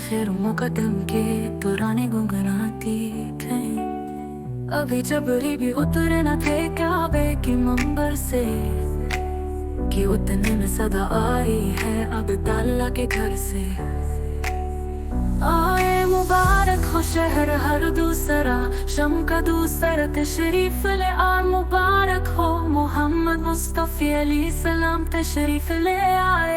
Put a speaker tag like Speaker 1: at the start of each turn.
Speaker 1: आखिर मुकदम के पुराने गुनगुनाती थे। अभी जबरी भी उतरे न थे काबे की मंबर से कि उतने में सदा आई है अब ताला के घर से। आए मुबारक हो शहर हर दूसरा, शम का दूसरा तशरीफ ले आ। मुबारक हो मोहम्मद मुस्तफी अली सलाम तशरीफ ले आए।